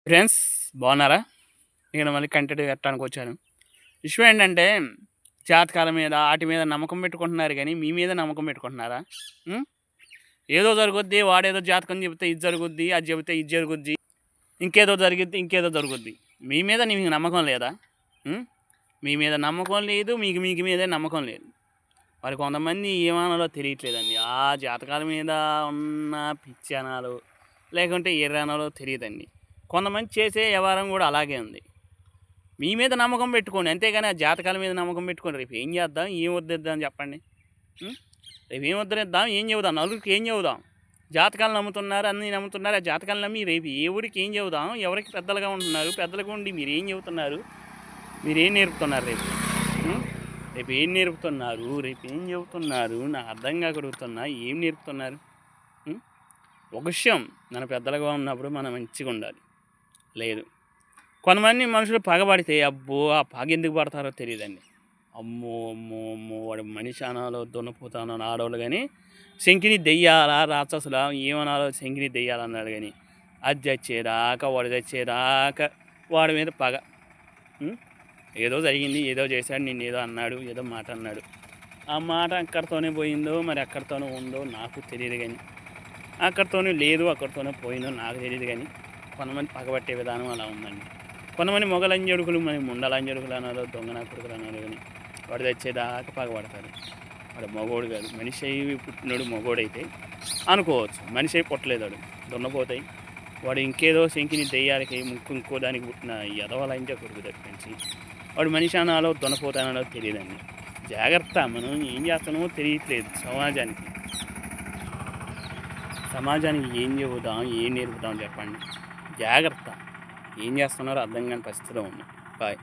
Friends బాగున్నారా? నేను మళ్ళీ కంటెంట్ పెట్టడానికి వచ్చాను. విషయం ఏంటంటే జాతకాల మీద ఆటి మీద నమ్మకం పెట్టుకుంటున్నారు కానీ మీ మీద నమ్మకం పెట్టుకుంటున్నారా? ఉం? ఏదో జరుగుద్ది, వాడేదో జాతకం చెబితే ఇది జరుగుద్ది, అది చెబితే ఇది జరుగుద్ది, ఇంకేదో జరిగిద్ది, ఇంకేదో జరుగుద్ది. మీ మీద మీకు నమ్మకం లేదా? ఉం? మీ మీద నమ్మకం లేదు, మీకు మీదే నమ్మకం లేదు. మరి కొంతమంది ఏమనాలో తెలియట్లేదండి. ఆ జాతకాల మీద ఉన్న పిచ్చి అనాలో లేకుంటే ఎర్రనాలో తెలియదండి. కొంతమంది చేసే వ్యవహారం కూడా అలాగే ఉంది. మీ మీద నమ్మకం పెట్టుకోండి, అంతేగాని ఆ జాతకాల మీద నమ్మకం పెట్టుకోండి. రేపు ఏం చేద్దాం, ఏం వద్దిద్దాం చెప్పండి. రేపు ఏం వద్దనిద్దాం, ఏం చెబుదాం, నలుగురికి ఏం చెబుదాం? జాతకాలు నమ్ముతున్నారు, అన్నీ నమ్ముతున్నారు. ఆ జాతకాలు నమ్మి రేపు ఏ ఊరికి ఏం చెబుదాం? ఎవరికి పెద్దలుగా ఉంటున్నారు? పెద్దలుగా ఉండి మీరు ఏం చెబుతున్నారు? మీరు ఏం నేర్పుతున్నారు రేపు? రేపు ఏం నేర్పుతున్నారు? రేపు ఏం చెబుతున్నారు? నాకు అర్థం కాకడుగుతున్నా. ఏం నేర్పుతున్నారు? ఒక విషయం, మన పెద్దలుగా ఉన్నప్పుడు మనం మంచిగా ఉండాలి. లేదు, కొంతమంది మనుషులు పగబడితే అబ్బో ఆ పగ ఎందుకు పడతారో తెలియదండి. అమ్మో అమ్మో అమ్మో వాడు మనిషి అనాలో దున్నపోతానో ఆడవాళ్ళు కానీ శంకిని దెయ్యాలా రాక్షసులా ఏమనాలో శంకిని దెయ్యాలన్నాడు కానీ అది చచ్చేదాకా వాడు చచ్చేదాకా వాడి మీద పగ. ఏదో జరిగింది, ఏదో చేశాడు, నిన్ను ఏదో అన్నాడు, ఏదో మాట అన్నాడు. ఆ మాట అక్కడితోనే పోయిందో మరి ఎక్కడితోనే ఉందో నాకు తెలియదు, కానీ అక్కడితోనే లేదు అక్కడితోనే పోయిందో నాకు తెలియదు. కానీ కొంతమంది పగబట్టే విధానం అలా ఉందండి. కొంతమంది మొగలంజడుకులు మరి ముండలంజడుకులు అన్నారు, దొంగన కొడుకులు అన్నారు, కానీ వాడు తెచ్చేదాకా పగబడతారు. వాడు మగోడు కాదు, మనిషి అయి పుట్టినాడు. మగోడైతే అనుకోవచ్చు, మనిషి అయి పుట్టలేదాడు, దున్నపోతాయి. వాడు ఇంకేదో శంకిని దెయ్యాలకి ముక్కు ఇంకో దానికి పుట్టిన ఎదవలంజ కొడుకు తప్పించి వాడు మనిషి అనాలో దున్నపోతానో తెలియదండి. జాగ్రత్త, మనం ఏం చేస్తామో తెలియట్లేదు. సమాజానికి ఏం చెబుదాం, ఏం నేర్పుదాం చెప్పండి. జాగ్రత్త, ఏం చేస్తున్నారో అర్థం కాని పరిస్థితిలో ఉంది. బాయ్.